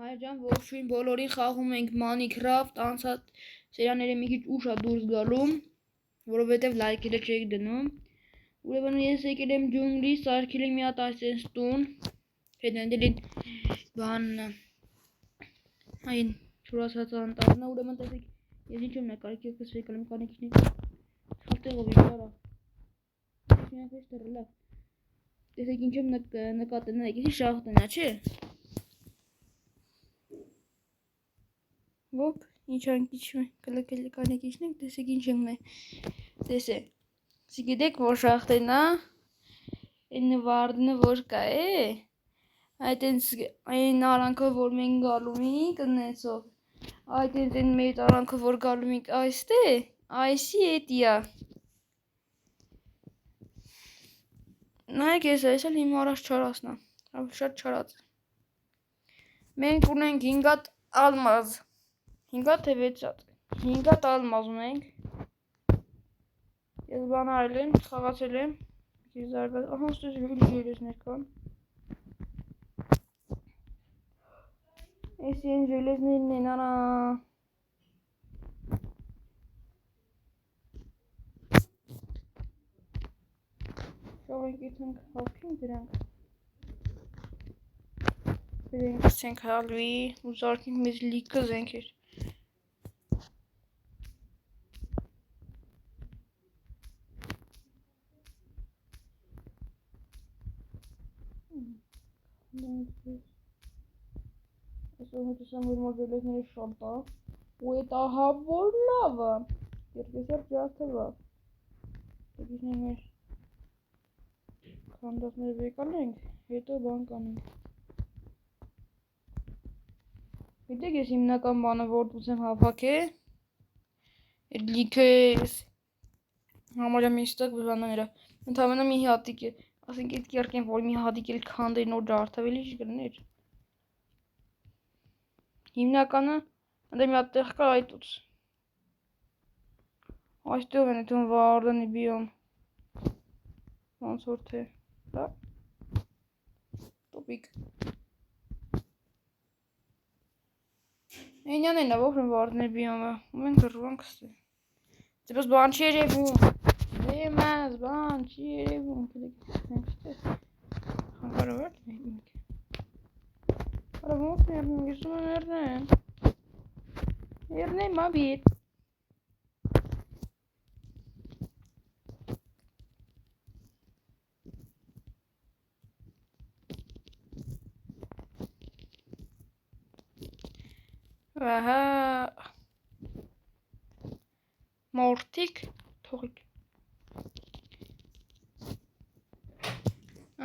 Հայրջան ողջույն բոլորին խաղում ենք Minecraft, անցած սերիաները մի քիչ ուշ է դուրս գալու, որովհետև լայքերը չեք դնում։ Ուրեմն ես եկել եմ ջունգլի, սարքել եմ մի հատ այսպես տուն, հետո բան այն չորացած անտառն է, ուրեմն տեսեք, ես ինչ եմ նկարել, ես եկել եմ կանեքին շալտեղով իջարա։ Միակ էս դեռ տեսեք ինչ եմ նկատել, նայեք, շահ տնա, չէ։ Ոպ, ինչ անկիչում է, կանեքիչն ենք, տեսեք ինչ եմ տեսեք, գիտեք որ շախտեն է, այն նվարդնը որ կա է, այն արանքով որ մենք գալու ենք նեցով, այն մեծ արանքով որ գալու ենք այստե, այսի էտիա, նայեք ես այս էլ իմ առաջ չարասն է, շատ չարած, մենք ունենք 5 հատ ալմազ, 5 հատ թե 6 հատ, 5 հատ ալմազ ունենք, ես բան արել եմ, խաղացել եմ, ահա ստես ժելեզներ կան, ես են ժելեզներն են արա, շողենք եթենք հալքին դրանք, բերենք սենք հալվի ու զարկենք մեզ լիքը զենքեր, Այսօր հետուսամ որ մոտ ժելեզները շատ է, ու էտ ահա որ լավ է, երկեսար ջարդվա, հետիշն է մեր քանդասները վեկալ ենք, հետո բան կանենք, հետեք ես հիմնական բանը որ դուց եմ հավակ է, էտ լիքը ես համարյա միստակ բվանաները, ընդհամենը մի հատիկ է, ասենք էտ կերկեն որ մի հատիկ էլ քանդեր նոր ջարդվել ինչ գրներ, հիմնականը ընդ մի հատ տեղ կա այդուց, այստեղ են էթուն վարդանի բիոմ, ոնց որ թե, դա, տոպիկ, այնյան են ով են վարդանի բիոմը, ու մենք գրվանք ստե, ձեպես բան չի երևում, դեմազ բան չի երևում, խանգարով էր նենք, արա ոնց ներնեմ, գեսում եմ ներնեմ, ներնեմ աբիտ, Ահա մորթիկ թողիկ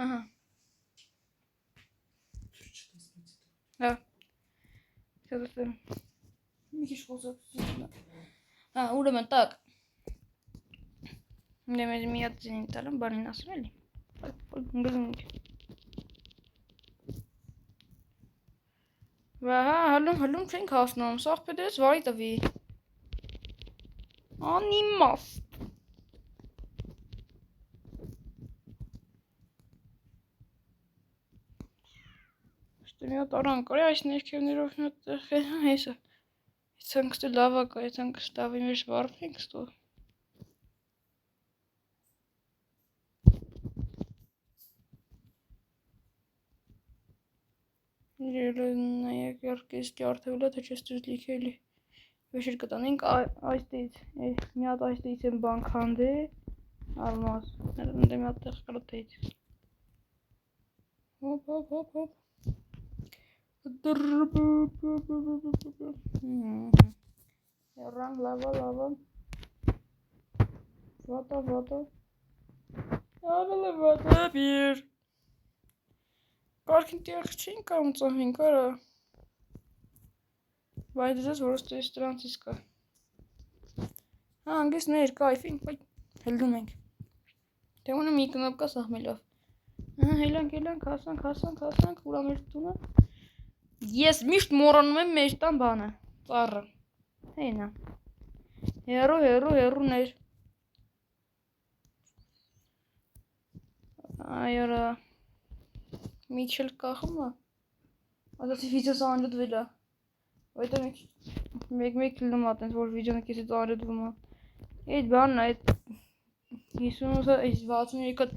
ահա հա կդեմ մի քիչ խոսացություն ուրեմն տակ դեմեզ մի հատ զին տալեմ բանին ասում էլի Ահա հալում չենք հասնում, սաղ պետք է վարի տվի անիմաստ Շտե մի հատ արան կարի այս ներքևներով մի հատ տեղ է հեսը Եթանք ստե լավա կա, եթանք ստավի մեր վարդենք ստով Նայակ յարկես ջարդվել է, թե չես դուզ լիքելի Վեշր կտանենք այստից, մի հատ այստից եմ բան քանդե Ալմազ, ներանդ մի հատ տեղ կրոտեից Հոպ, հոպ, հոպ, հոպ Երանք լավա, լավա Վատա, վատա Ավելը վատա բիր Կարգին տեղ չեն կամ ծահենք արա Բայց դեզ որ ստես տրանցիս կա Հա անգես ներ կայֆին հելդում ենք Դեմոնը մի կնապկա սահմելով Հելանք, հասանք, ուրա մեր տունը Ես միշտ մորանում եմ մեր տան բանը Ծառը Հենա Հերու ներ Այորա Միչել կախում է Ասացի վիդեոս անջատվել է։ Որտեղ մեկ լնում ա տենց որ վիդեոն քեզից անջատվում է։ Այդ բանն է, այդ 63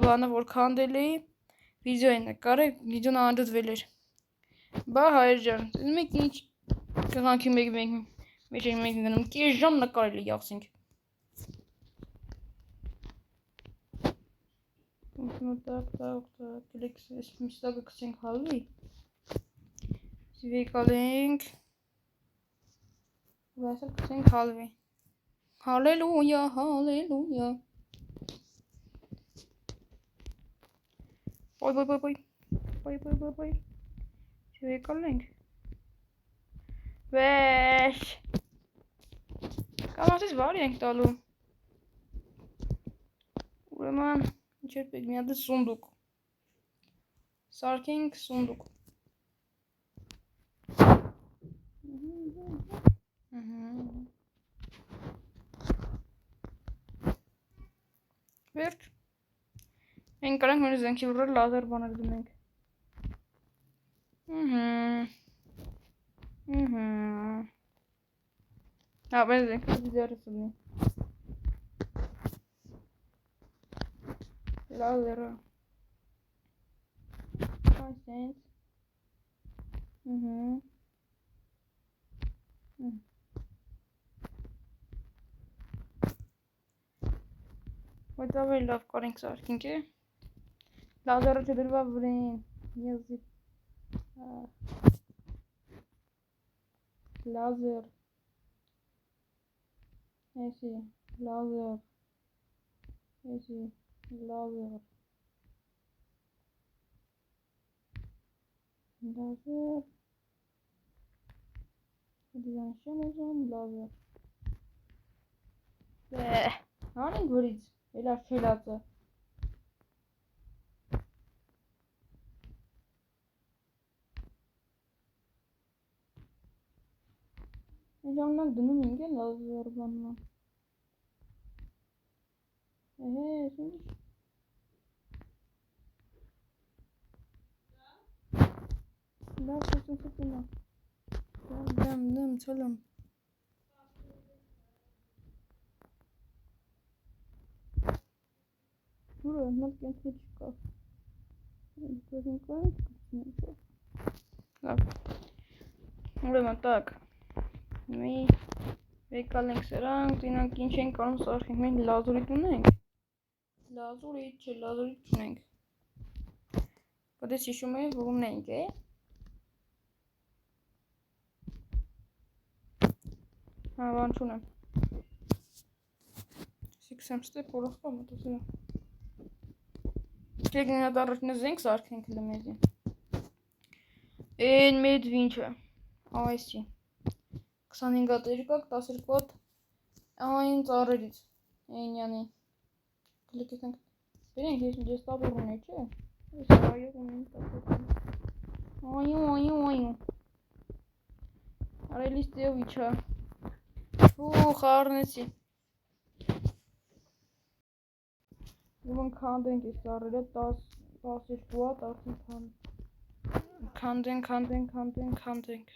բանը որ քանդել էի, վիդեոյին նկարել, վիդեոն անջատվել էր։ Բա հայր ջան, մեկ ինչ կղանքի մեկ մեջ ենք գնում, կես ժամ նկարել էի ասենք։ Так, միշտակը կսենք հալվի։ Վեկալենք։ Վասել կսենք հալվի։ Հալելույա, հալելույա։ Պոյ։ Վեկալենք։ Վեշ։ Կամ ասես վարի ենք տալու։ Ուրեման Ինչ պետք մի հատ սունդուկ։ Սարքենք սունդուկ։ Վերջ։ Մենք կարանք մեր զենքի վրա լազեր բաներ դնենք։ Հա, մեր զենքը դիզերս ունի։ Լազերը։ Այսենց։ Բայց ավելի լավ կարենք սարքենք է։ Լազերը չդրվա վրեն։ Եզի։ Լազեր։ Էսի, լազեր։ Էսի, լազեր։ Լազեր։ Դիզանշեմ ուզում, լազեր։ Հանենք վրից, էլա շելացը։ Ժամանակ դնում ենք է լազեր բաննա։ Ինչ։ Լավ սուսնա։ Դեմ ցոլում։ Ուրը մոտ կենքի չկա։ Դուրին կանք կցնենք։ Լավ։ Ուրեմն տակ։ Մի վեկալենք սրանք, դինանք ինչ ենք անում սարքենք, մենք լազուրիտ ունենք։ Լազուրիտ չէ, լազուրիտ չունենք։ Բայց հիշում եմ, որ ունենք է։ Հա, բան չունեմ։ Սիքսեմ ստեպ որախկա մտասիրա։ Կեգնինատ առաջնը զենք սարքենք լմեզի։ Են մեդ վինչը։ Այսի։ 25 հատ երկակ, 12 հատ այն ծառերից։ Էնյանի։ Կլիկենք։ Բերենք ես տաբուր ունեի, չէ։ Ես այո ունեմ տաբուր։ Այո։ Արելիս տեով իչա։ Ու խարնեցի։ Ուրեմն քանդենք այս ծառերը 12 հատ արդեն քանդենք։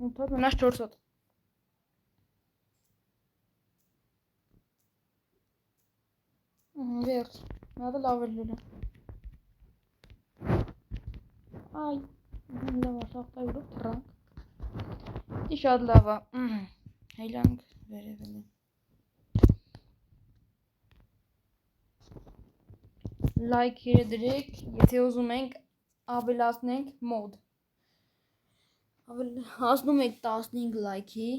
Ութոտ մնաց 4 հատ։ Վերջ, նադը լավ էր լելը։ Այ, լավ ասաղտա ուրով թրանք։ Ի շատ լավ է, հելանք վերևել է։ Լայքերը դրեք, եթե ուզում ենք ավելացնենք մոդ։ Հասնում եք 15 լայքի,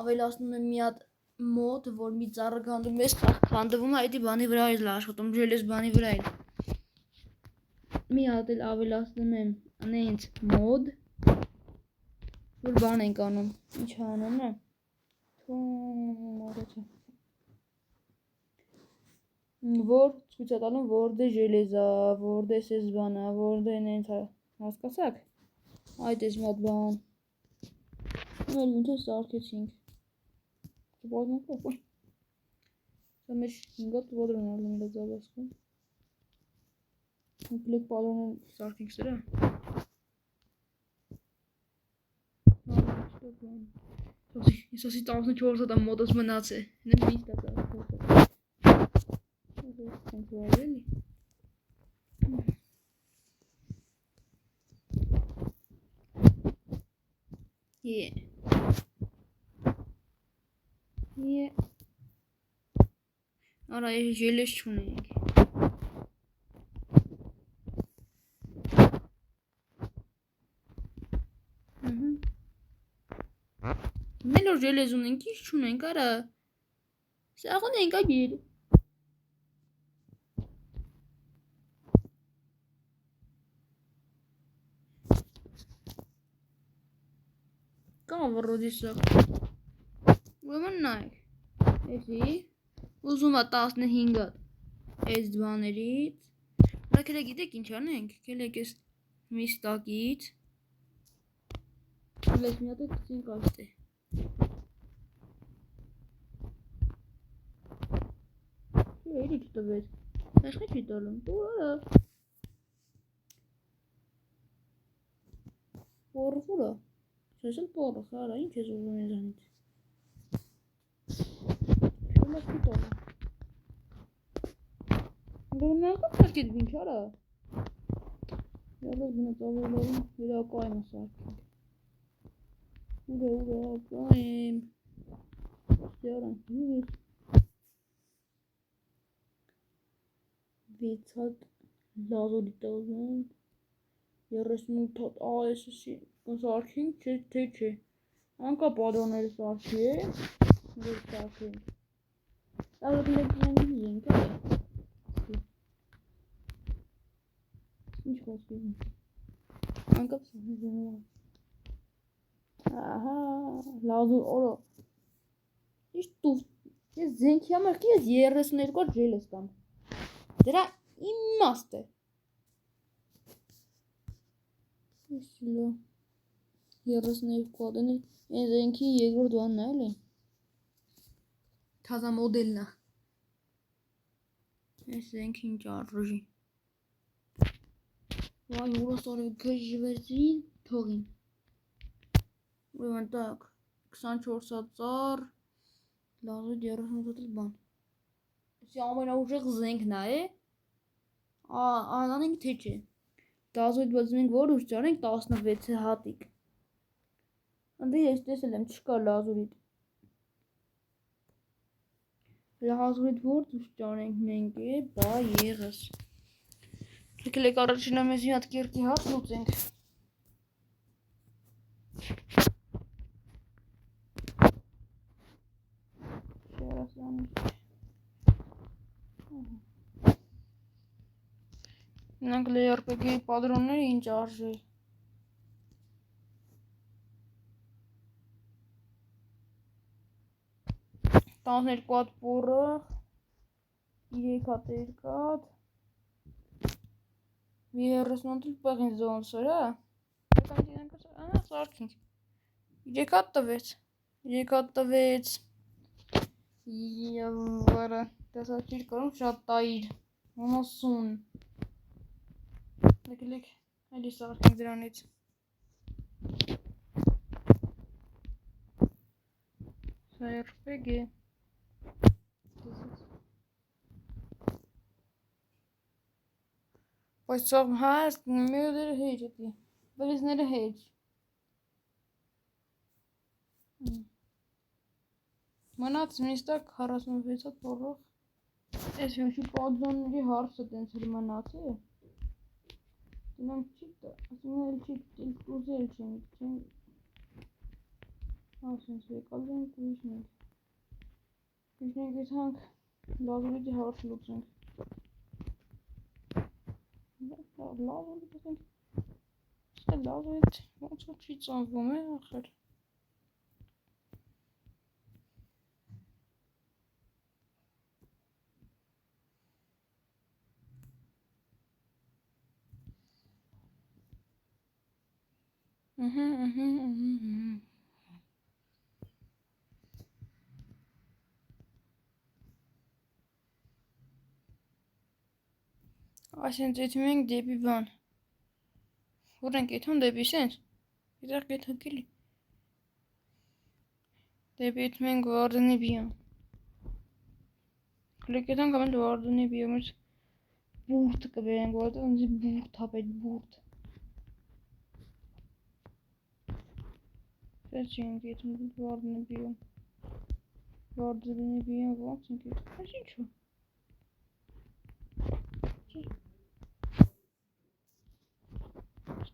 ավելացնում եմ մի հատ մոդ, որ մի ծառը քանդվում է, այդի բանի վրա էլ աշխատում, ժելես բանի վրա էլ։ Մի հատ էլ ավելացնում եմ անենց մոդ, որ բան ենք անում, ինչ անում է։ Որ ցույց է տալում որտե ժելեզա, որտե էս բանա, որտե նենց հասկացաք։ Այդ էս մոտ բան։ Մեր ինչ սարքեցինք։ Չբազմունք։ Tam şimdi tuvalım aldım biraz daha baskın. Klik balonu sarkık sıra. Eso sí estamos en chorro de modos menace. Ne bileyim de daha. Really? Yeah. Yeah. Oraya jeleş şunu. Melhor jeleş onun ki şunu cara. Sakın enga gir. Kam varudisa. Women night. Esi. Uzun atasını hingat. Ezvanerit. Rakele gidek inçanենք. Kelekes mistakit. Lesmiyata kıçın kaçtı. Öyle işte böyle. Başka şey de alalım. Doğru. Porfura. Sesel porfura. Hala hiç uzun ezanit. Şöyle bir tane. Bundan kaç fark edin çara? Yalnız bunu tavırlarım bir daha koymasa artık. Ura koyayım. İstiyorum. Vitat lazoditazın. Yarısını tat ailesi sarkın çeçe. Anka padronları sarkı. Bir sarkı. Daha bir gideceğim ki. Hiç korkmuyorum. Anka sarkı. Aha, lazım oro. İşte zenki ama ki yarısını erkek jelestam. Dera immaste. Silo. Yarısını erkeklerin zenki yegur doğan ne öyle? Taza modeline. Zenki incarıcı. Vay burası oraya kajversin toğin. Ուրեմն так 24,000 լազու 30 բան։ Իսկ ամենաուժեղ զենքն է։ Անանենք թե չէ։ Դազույթ բացում ենք որ ուժ ճարենք 16 հատիկ։ Անդի ես տեսել եմ չկա լազուրիտ։ Լազուրիտ որ ուժ ճարենք մենք է, բա եղս։ Եկեք առաջինը մեզ մի հատ կերկի հարց լուծենք։ Նրանք լերպեգի պատրոնները ինչ արժի։ Տանսներ կատ պորը, 3 հատ երկատ, 30 պեղին զոնսորը, սարքինք, 3 հատ տվեց, 3 հատ տվեց, և վարը, տեսա չիր կարում շատ տայիր, 90, եկելեք, այլի սարքինք դրանից, սա երպեգ է, Բայց սաղ հաստ մյոդերը հեջ էտի, բլիզները հեջ, մնաց միստակ 46 հատ պորող, ես հյուշի պատզոնների հարսը տենց հել մնաց է, դինանք չի տա, ասում էլ չի ուզել չեն, ասենց եկալ ենք կույշնենք ես հանք լազուրիդի հարս լուծենք, լազուրիդ ասենք, լազուրիդ ոնց որ չի ծանվում է ախր, Այսինքն դեպի մենք դեպի բան։ Որ ենք եթում դեպի սենց։ Իրար գեթ հկելի։ Դեպի եթում ենք վարդնի բիան։ Կլեկետան կամել վարդնի բիան մյուս բուրդ կբերենք, որտեղ ինձ բուրդ հապետ բուրդ։ Սենց ենք եթում վարդնի բիան։ Վարդնի բիան ոնց ենք եթում։ Այս ինչու։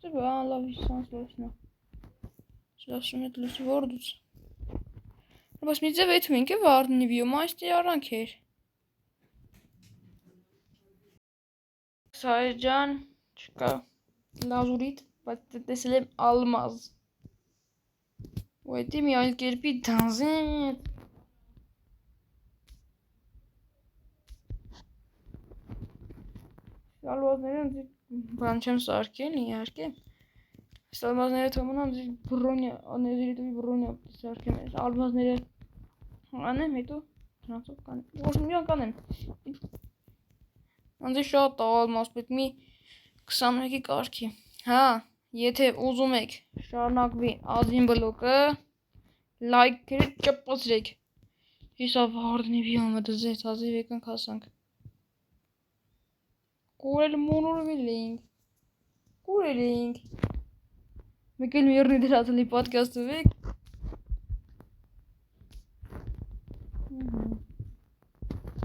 Что лови сложно. Слушай, это лучше вордуց. Բայց մի ձև էթում ենք է վարդնի բիոմ, այստի արանք էր։ Սայր ջան, չկա լազուրիտ, բայց տեսել եմ ալմազ։ Ու էտի մի այլ կերպի դանզեն։ Ալմազները ընձի բան չեմ սարկել, իհարկե։ Ալմազները թոմուն ընձի բրոնյա, անեզիրիտովի բրոնյա սարկեմ ես, ալմազները անեմ, հետո դրանցով կանեմ, ոչ միան կանեմ, ընձի շատ ալմազ պետք մի 21-ի կարգի, հա, եթե ուզում եք շարունակվի ազին բլոկը, լայքերը ճպացրեք, հեսա վարդնի բիոմը դզեց, ազիվ եկանք հասանք, կուրել մոնորվել էինք, մեկ էլ միրնի դրացլի պատկաստով եք,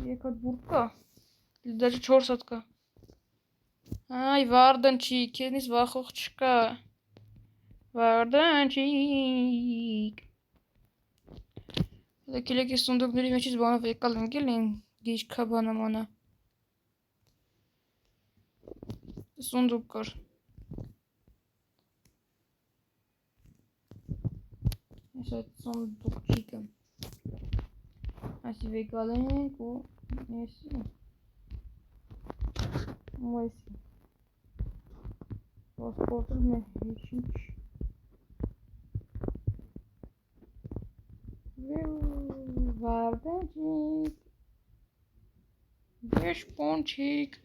եկ հատ բուրդ կա, դաջը 4 հատ կա, այ վարդնչիկ, կեզնից վախող չկա, վարդնչիկ, դա կելեք ես սունդուկների մեջից բանով եկալ ընկել են գիջքա բանամանա, սունդուկ կար, ես այդ սունդուկ չիկը, այսի վեկալ ենք ու եսի, ու այսի, պասպորտել մեր հեչիչ, վարդնչիկ, եշպոնչիկ,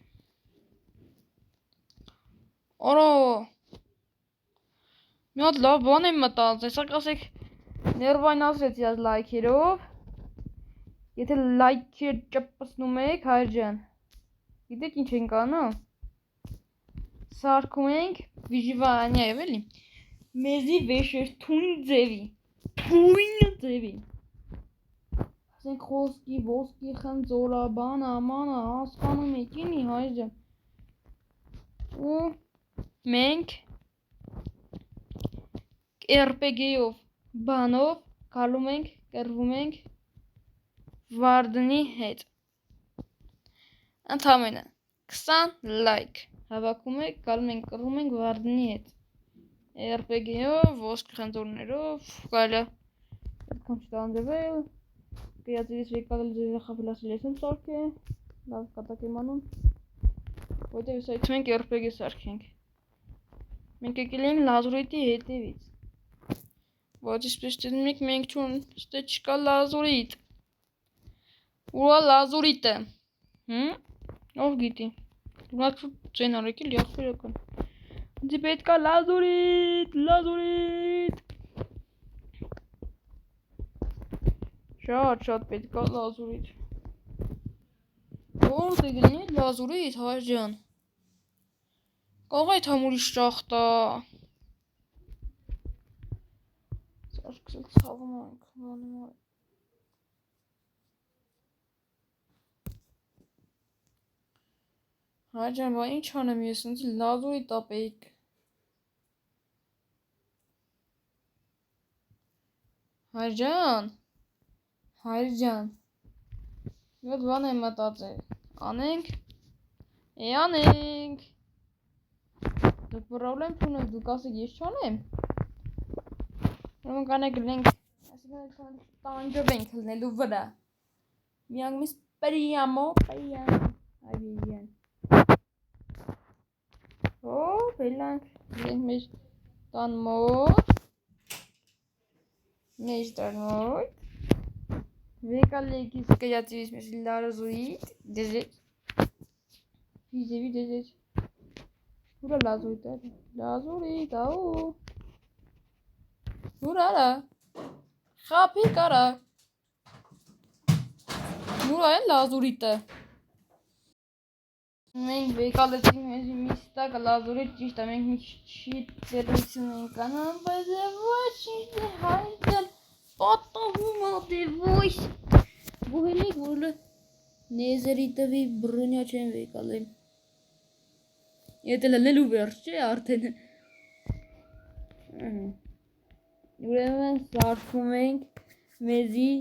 Արա, մի հատ լավ բան եմ մտած, այսակ ասեք ներվայն ասրեցի ազ լայքերով, եթե լայքեր ճպսնում եք հայր ջան, գիտեք ինչ ենք անում, սարկում ենք վիժվանյայով էլի, մեզի վեշերթույն ձևի, ասենք խոսկի, ոսկի, խնձորա, բանա, մանա, հասկանում եք ինի հայր ջան, ու մենք RPG-ով բանով կալում ենք, կրվում ենք վարդնի հետ, ընդամենը 20 լայք հավաքում եք, կալում ենք, կրվում ենք վարդնի հետ, RPG-ով, ոսկ խնձորներով, կայլը, այդքան չտանջվել, կյացիրիս վեկալել ձեզը խապելասել ես եմ սարք է, լավ կատակ եմ անում, որտև ես այդում ենք RPG սարքենք, մենք եկել ենք լազուրիտի հետևից, Բայց իսպես դնում եք մենք չուն, ստե չկա լազուրիտ, ուրա լազուրիտը, ով գիտի, դունակ շուտ ծեն արեք էլ եղբերական, ինձի պետքա լազուրիտ, շատ պետքա լազուրիտ, որդ է գլնի լազուրիտ հայր ջան, կաղ այդ համուրի շախտա, Սարկսել ծավում ենք, բանում արի, հայր ջան, բա ինչ անեմ ես, ինձ լազուրի տապեիք, հայր ջան, Յոտ բան եմ մտածել, անենք, անենք, դուք պրոբլեմ չունեք, դուք ասեք ես չանեմ, Ուրեմն կանեք լենք, այսինքն տանջվենք հլնելու վրա, միանգ միս պրիամո, այվիյան, բելանք, ենք մեր տան մոտ, Vekal ikisi kıyatıyız mesela Larazouit dizi. Վիզե։ Ուրա լազուրիտ է։ Լազուրիտ, աու։ Ուրա արա։ Խափի կարա։ Ուրա է լազուրիտը։ Մենք վեկալեցինք մեզ միստակը լազուրիտ ճիշտ է, մենք մի չի դերություն ենք անում, բայց ոչինչ է հայտել, պատահում ատե ոյս, բուհելիկ որլը նեզերի տվի բրոնյա չեն վեկալեմ, ետ էլ լելու վերջ չէ արդեն, ուրեմն սարքում ենք մեզի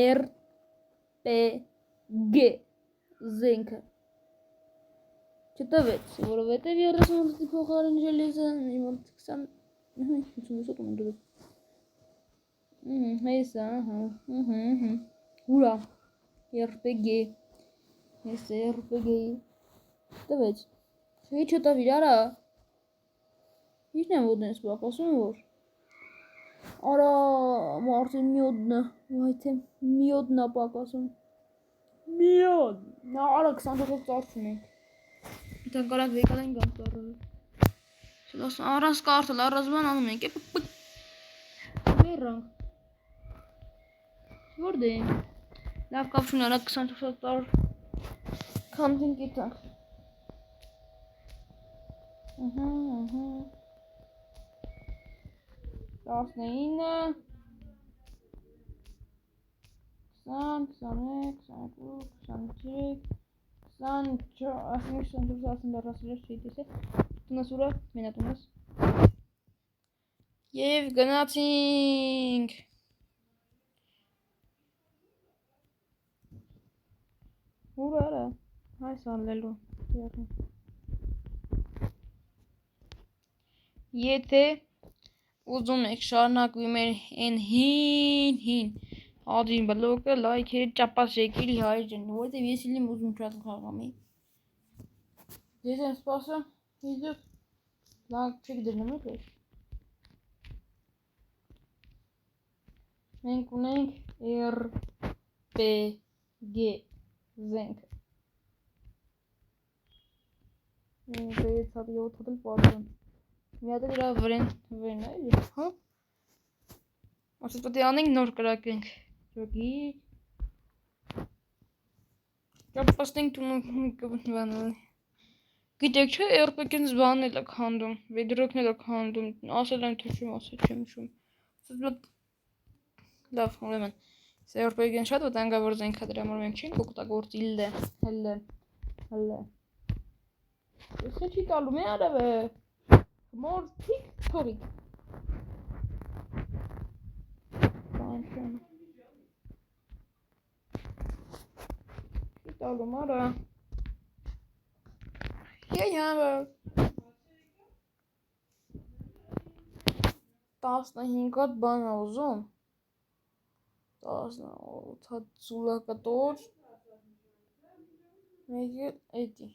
RPG զենքը, չտվեց, որովհետև 30 փոխարեն ժելեզը, 20, 50 դրեց, հեսա, ուրա, RPG, հեսա RPG-ի, տվեց, չի չտվիր արա, ինչն եմ ոդն ես պակասում որ, արա մարդին միոդնը, վայթե միոդնա պակասում, միոդ, արա 24 ծարդում ենք, Ήταν καλά δίκα δεν κάνω τώρα. Άρα σκάρτα, άρα σβάναμε και πέρα. Βόρτε. Να κάψουν να ξανά τώρα. Κάντε κοίτα. Τας να είναι. Ասինք շանդուրս ասին լարասիրար չի տեսե, տունաս ուրա, մենա տունաս, և գնացինք, ուրա արա, հայս ալլելու, եթե ուզում եք շարնակվի մեր են հին, ադին բլոկը, լայքերը ճապաս եկիլի հայր ջեն, որտև ես իլիմ ուզում չատ խաղամի, Ձեզ եմ սպասում, իզուք, լանք չեք դրնում եք ես, մենք ունենք RPG զենք, մենք հատ 7 հատ էլ պատրուն, մի հատ էլ իրա վրեն այլի, հա, ասես պետք է անենք նոր կրակենք, ճոգի, ճապասնենք տունը Գիտեք չէ, RPG-ն զբանել եք հանդում, վեդրոքնել եք հանդում, ասել են թե չեմ շում, լավ, ուրեմն, սա RPG-ն շատ վտանգավոր զենք է դրա համար մենք չենք օգտագործիլ հելը, ես չի տալում է արավ է, մորթիկ թողիկ, չի տալում արա, Եյհամը 15 հատ բան է ուզում 18 հատ ծուլակտոր մեկ էլ էդի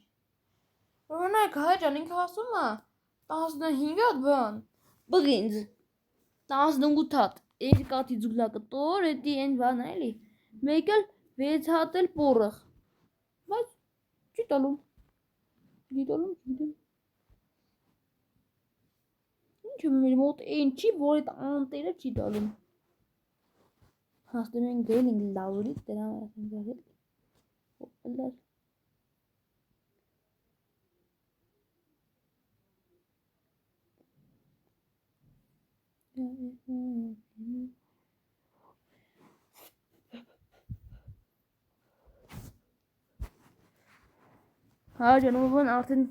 Որոնակ հայ ջան ինքը ասում է 15 հատ բան բգինձ 18 հատ երկաթի ծուլակտոր էդի են բան էլի մեկ էլ 6 հատ էլ պորղ բայց չի տալում Գիտալում չգիտեմ Ինչ եմ մեր մոտ են չի, որ այդ անտերը չի տալում Հաստում են գել ենք լավուրից դրա համար եմ գարել Հոպլար Հա ջանոմն արդեն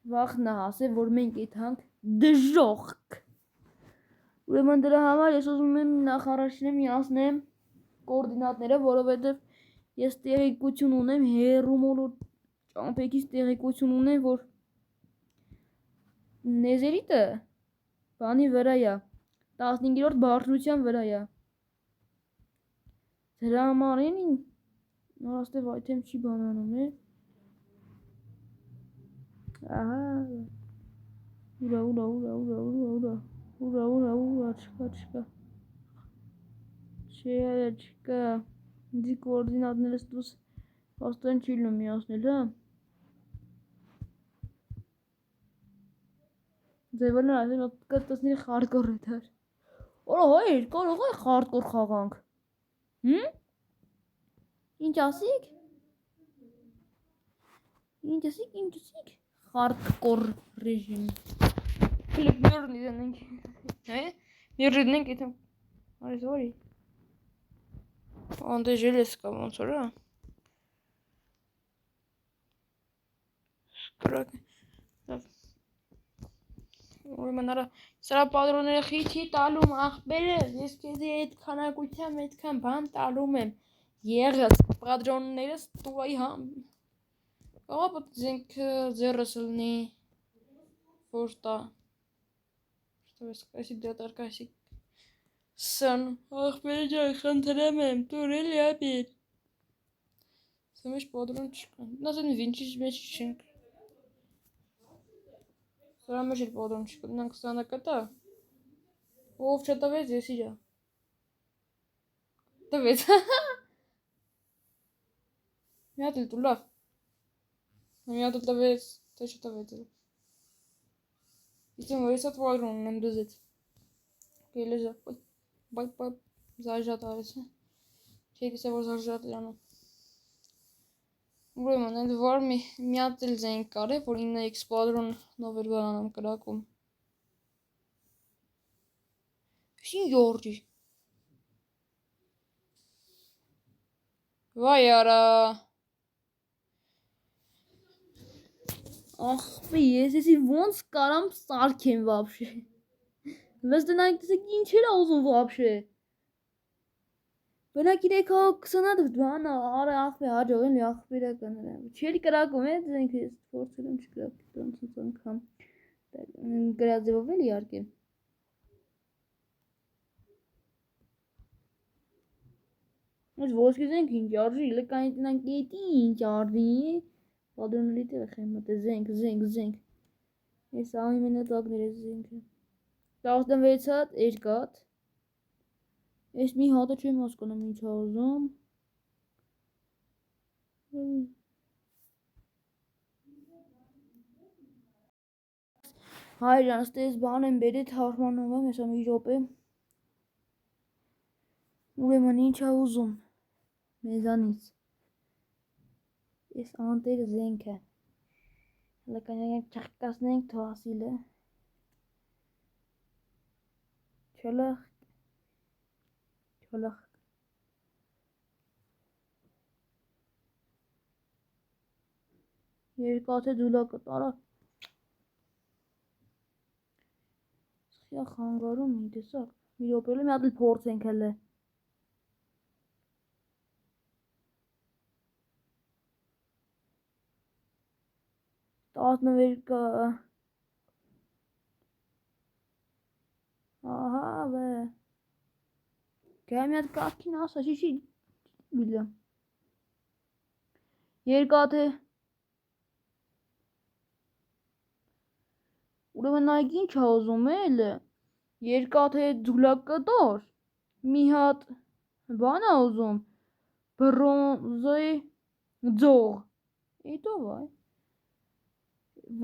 վախն է հասել, որ մենք եթանք դժոխք Ուրեմն դրա համար ես ուզում եմ նախ առաջինը միացնեմ կորդինատները, որովհետև ես տեղեկություն ունեմ հերումոլոր ճամպեքից տեղեկություն ունեմ, որ նեզերիտը բանի վրա է, 15-րդ բարձրության վրա է Դրա համար են նորաստև այթեմ չի բանանում է Ահա Ուրա չկա Ինձի կորդինատներս դուս հաստան չի լում միացնել, հա Ձևերն ասել կտեսների խարդկոր էր։ Օրա հայր, կարող է խարդկոր խաղանք։ Ինչ ասիք։ Խարդկոր ռեժիմ։ Ֆիլիպ մյուրնի դենենք։ Մյուրնենք եթե արի sorry։ Անդե ժելես կա ոնց որ է։ Կրակ։ Ուրեմն արա սրա պատրոնները խիթի տալում ախպերը, ես քեզի այդ քանակությամբ այդքան բան տալում եմ։ Եղած պատրոններս տուայի համ։ Ահա զենք ձեռս լինի որտա։ Что сказать դատարկասի։ Սան ախպերը ջան խնդրեմ եմ դուրել ապիր։ Սամեջ պատրոն չկա։ Նասեն վինչից մեջ չենք։ Սրա մեջ էլ պատրոն չկա, նրանք ստանա կտա։ Ով չտվեց, ես իրա։ Տվեց։ Մի հատ էլ դու լավ։ Մի հատ էլ տվեց, թե չտվեց։ Իսկ որ ես այդ պատրոնն եմ դզեց։ Գելեզա, բայ զարժատ արեց։ Չէի տեսա որ զարժատ իրանում։ Ուրեմն էլ վար մի հատ էլ զենք կար է, որ 9x պատրոն նով էր բանանամ կրակում։ Շին յորջի։ Վայ արա։ Ախպի, ես եսի ոնց կարամ սարքեմ վաբշե։ Վստենայք տեսեք ինչ էր ուզում վաբշե։ Բնակ իրեք հա 20 բան արա ախպի հաջողեն լի ախպիրա կանրա։ Չերի կրակում է զենք ես փորձել եմ չկրակի տոնց անգամ։ Գրաձևով էլ իհարկե։ Այս ոսկի զենք ինչ արժի, լկային տնանք էտի ինչ արժի։ Պատրոնների տեղ եմ մտե զենք։ Ես ամենատակներ է զենքը։ 16 հատ, երկաթ։ Ես մի հատը չեմ հասկանում ինչ ա ուզում։ Հայրան, ստես բան եմ բերի թարմանում եմ, հեսա մի րոպե։ Ուրեմն ինչ ա ուզում մեզանից։ Ես անտեր զենքը։ Հələ կանենք չխկասնենք թվասիլը։ Չլախ։ Երկաթե դուլակը տարա։ Սխիա խանգարում մի տեսակ։ Մի րոպե մի հատ էլ փորձենք հələ։ Տասնվերկա։ Ահա բե։ Գայ մի հատ կարգին ասա, չի բիլա։ Երկաթե։ Ուրեմն նայք ինչ ա ուզում էլ։ Երկաթե ձուլակտոր։ Մի հատ բան ա ուզում։ Բրոնզոյ ձող։ Էտո վայ։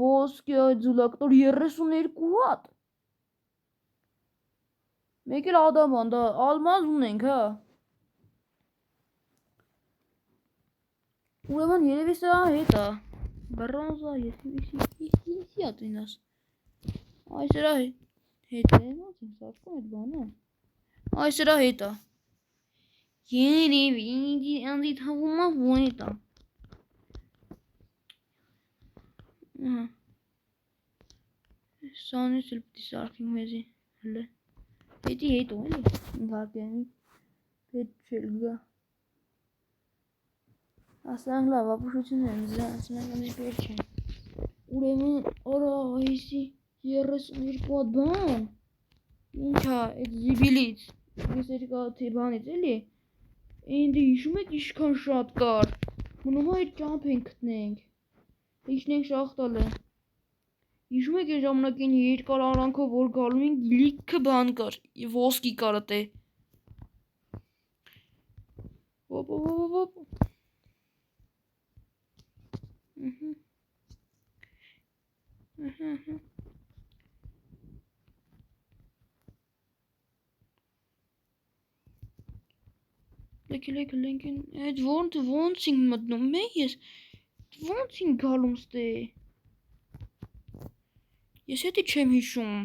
Ոսկե ձուլակտոր 32 հատ։ Մեկ էլ ադաման դա ալմազ ունենք, հա։ Ուրեմն երևի սա հետ է։ Բրոնզա, ես ինչի ա տինաս։ Այս սրա հետ է, ոնց եմ սարքում այդ բանը։ Այս սրա հետ է։ Երևի ինձի անձի թվում է ոյտ է։ Սանից էլ պտի սարքինք մեզի, հլը։ Հետի հետո էլի, ինքարկե հետ չել գա։ Ասանք լավ, ապուշություն եմ ասանք ամիս բեր չեն։ Ուրեմն արա այսի 32 հատ բան։ Ինչ է այդ զիբիլից, ես երկաթի բանից էլի։ Էնդի հիշում եք իշքան շատ կար։ Մնում է այդ ճամփ ենք գտնենք։ Իջնենք շախտալը։ Հիշում եք այն ժամանակին երկար արանքով որ գալու ենք լիքը բան կար, ոսկի կար ատե։ Ոպ։ եկել ենք այդ ոնց ենք մտնում ես ոնց ենք գալում ստե ես հետի չեմ հիշում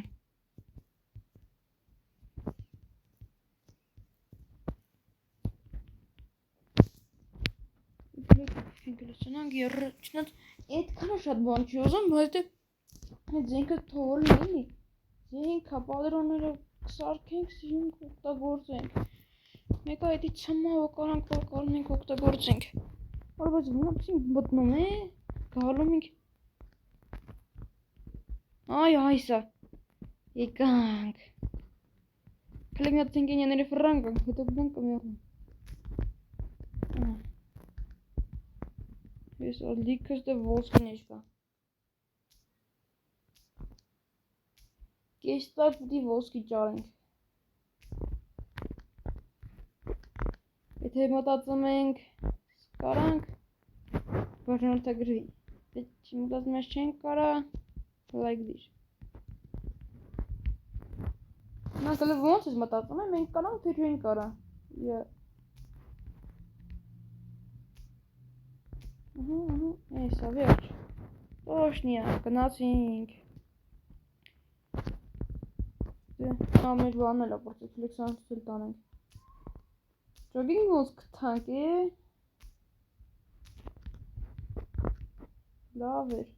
Չնանք չնանք այդքանը շատ բան չի ուզում, բայց այդ զենքը թողել էլի զենքը պատրոնները սարքենք, սիրունք օգտագործենք մեկը այդի ցմահ կարանք որ կարում ենք օգտագործենք որ բայց ոնց ենք մտնում գալում ենք այ այսա եկանք քլի մի հատ ցենկենյաների ֆրանկ հետո գնանք կմեռնեմ Ես լիքս դե ոսկին էշկա Կեստակ պիտի ոսկի ճարենք Եթե մտածում ենք կարանք Վարժանորդագրվի Դե մտածում ես չենք կարա Like this Նա կլը ոնց ես մտածում մենք կարանք թե չենք կարա Էսա վերջ Տոշնիա գնացինք Ամեր բանն էլ ապրծեք լեքսանցել տանենք Ճոգինք ոնց կթանք Լավ էր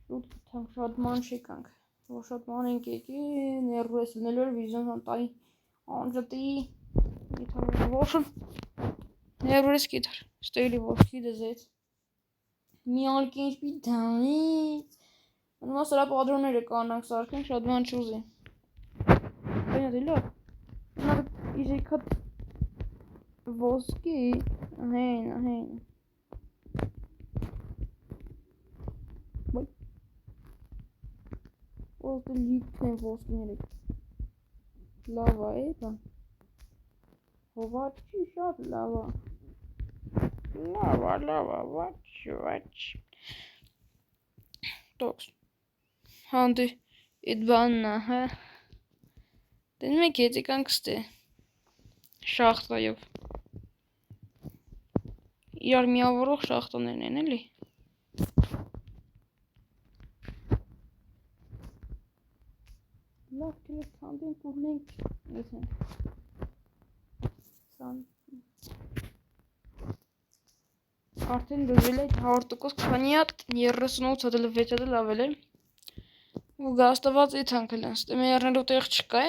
Շուտ կթանք շատ ման չեկանք Որ շատ ման ենք եկի ներու ես լնելու էր վիզոն հանտայի անջտի Ոշն Ներու ես կիտար Ստեյլի ոշքի դզեց Մի ալքի ինչ պի դանից Մնումա սրա պատրոնները կանանք սարքենք շատ ման չուզի Բենյա դիլո Նա իզեքատ ոսկի Հեն Ոստը լիքն են ոսկիներեք Լավա բան Հովադ չի շատ լավա Լավա, վաչ Տոքս Հանդի, իտ բաննա, հա Դեն մեկ ետ եկանք ստե Շախտայով Իրար միավորող շախտաներն են էլի Լավ կերեք քանդենք ուղնենք Արդեն դժել է 100% քանի հատ 38 հատ էլ 6 հատ էլ ավել է ու գաստված իթանք էլ անստե մերնելու տեղ չկա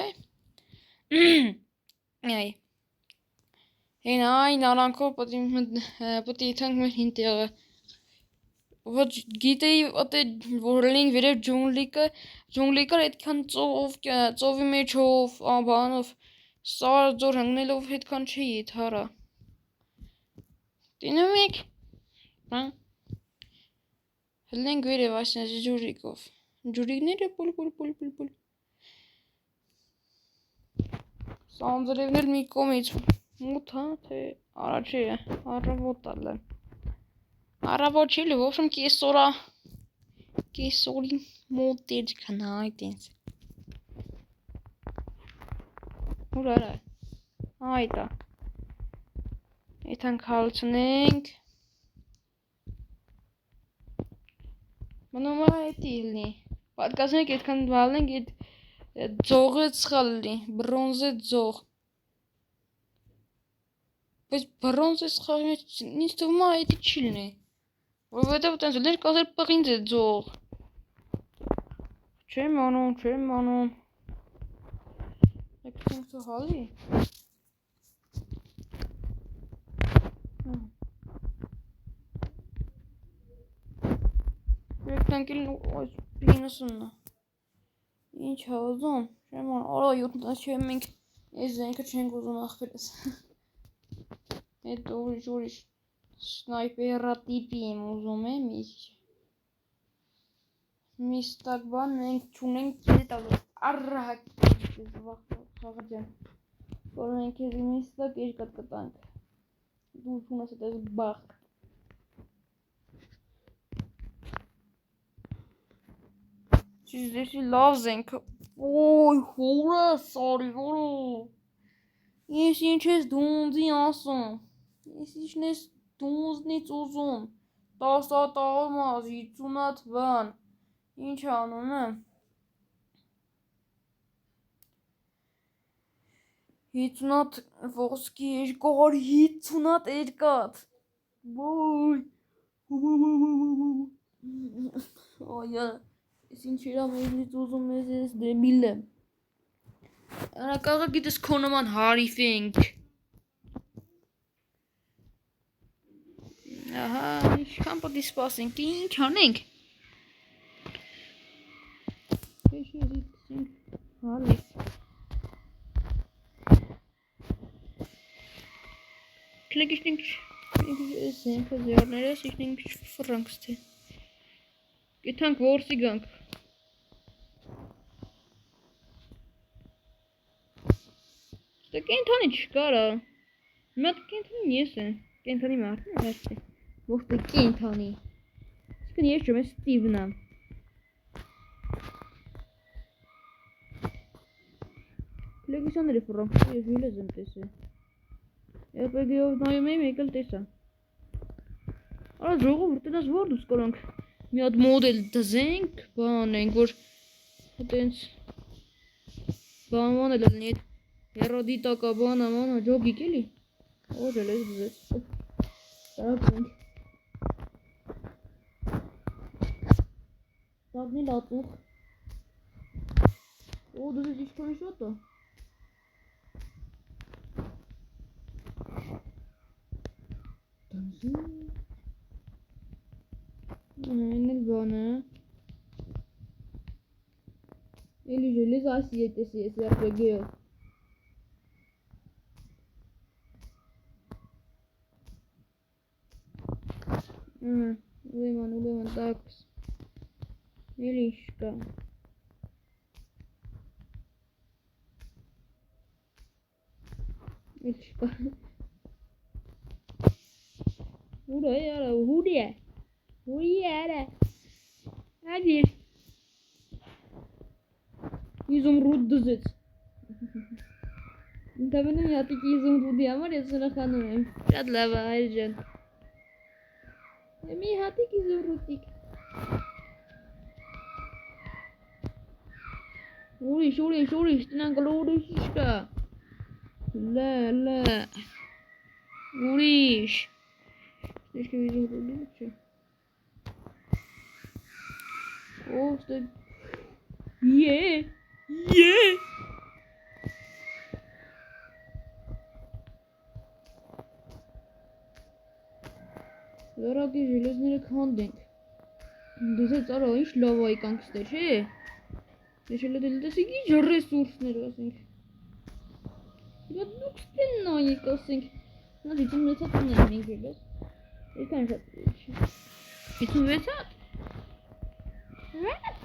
Այ Հեն այն արանքով պտի իթանք մեր հին տեղը Ոչ գիտեի որ լինք վերև ջունգլիկը այդքան ծովի մեջով բանով սար ձոր հնգնելով հետքան չի իթարա Տինում եք Հլնենք վերև այսնեզ ջուրիկով Ջուրիկները պուլ Սանձրևներ մի կոմից մութ հա թե առաջի է առավոտ ալը Առավոտ չի լվոշում կեսորի մոտ էր կնայ տենց Ուր արա Այտա Եթանք հալցնենք Մնում այդի հլնի Պատկասնենք եթքան վալենք ետ ձողը ծխալլի բրոնզե ձող Բայց բրոնզե ծխալի ինձ թվում այդի չի լնի Որովհետև տենց լեր կասեր պղինձ է ձող Չեմ անում Եք թինք թո հալի Եկնանքիլն այս պինուսուննա Ինչ հազում Չեմ արա յուտնա չեմ մենք Ես զենքը չենք ուզում աղպերս Էդ ուրիշ Սնայպերա տիպի եմ ուզում Միստակ բան մենք չունենք կետ ալու Առահակ Խաղաջան Որ մենք եզ միստակ երկատ կտանք Դու չունես էտ ես բաղ Չիզդեսի լավ զենքը Ոյ հորը սարի որո Ես ինչ ես դունձի ասում։ Ես ինչն ես դունձնից ուզում։ 10 տաղմազ 50 բան։ Ինչ անում եմ։ 50 ոսկի երկար 50 երկաթ։ Ոյ։ Այո, ես ինչ երամ ինձ ուզում ես դեմիլ եմ։ Անակաղը գիտես քո նման հարիվ ենք։ Ահա, ինչքան պետք է սպասենք, ինչ անենք։ Հարիվ։ Կլեկիշնենք զենքը զյարներս, իշնենք ֆրանքս թե։ Գետանք որսի գանք։ Դա կենթանի չկարա։ Մատ կենթանի ես են։ Կենթանի մարդն է հերցի։ Ոչ թե կենթանի։ Իսկն ես չեմ, ես Ստիվն եմ։ Կլեկիշանները ֆրանքս ես հյուլեզ եմ տեսել։ RPG-ով նայում եմ եկել տեսա։ Արա ժողովուրդ տնաս որ դուս կրանք մի հատ մոդել դզենք, բան ենք, որ այտենց բանվան էլ լինի այդ հերոդիտակա բանա մանա ջոգիկ էլի։ Օջել ես դզեց։ Տարակենք։ Տագնի լատուխ։ Օ դզեց իշխան շոտ է։ Էնել բանը Էլի ժելեզ ասի ետեսի ես RPG-ով Ուրեման տաքս Էլի շկա Էլ շկա Ուրա է արա հուրի է Հուրի է արա Ադիր Իզումրուդ դզեց Ինտավենը մի հատիկի իզումրուդի համար ես սրախանում եմ Շատ լավ է հայր ժան Մի հատիկ իզումրուդիկ Ուրիշ տնան կլո ուրիշ իշկա Լա Ուրիշ Իշկա իզումրուդի չէ Օ ստե Է Լարակի ժելեզները քանդենք Դզեց արա ինչ լավ այկանք ստեր չէ Ես էլ դել տեսիք ինչ ռեսուրսներ ասենք Իրա դուք ստեն նայեք ասենք Նա 56 հատ ունենք մենք ժելեզ Երկան շատ 56 հատ What?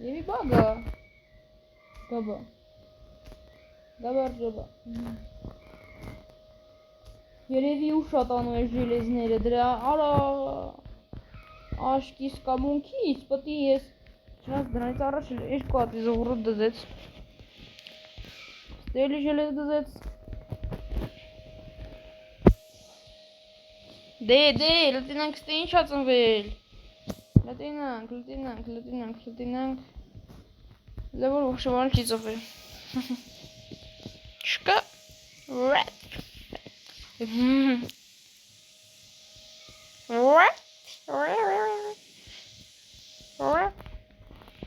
Եվի բագա Գաբա Գաբար ժոբա Երևի ու շատ անում է ժելեզները դրա արա Աշկիս կամունքից պտի ես Չնաց դրանից առաջ երկու հատ իզովրուդ դզեց Ստելի ժելեզ դզեց Դե լտինանք ստե ինչ ածնվել Լտինանք Լևոր ուղշվան չի ծովել Չկա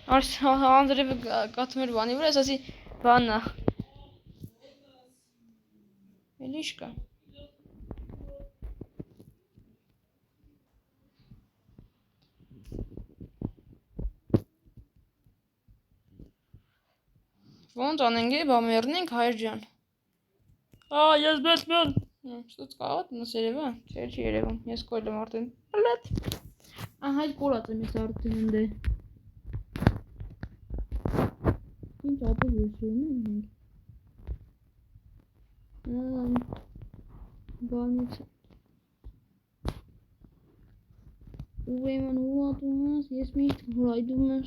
Արս անձրևը կատում էր բանի վրա, ես ասի բաննա Էլ ինչ կա Ոնց անենք է, բա մեռնենք հայր ջան Ես բետմեն Ստուց կաղատ նս երևա, չէ չի երևում, ես կոյլ եմ արդեն Պլետ Ահա այդ կորած եմ ես արդեն ընդե Ինչ ապով վեշում ենք Բանից Ուրեման ու ատում ես միշտ հրայդում եմ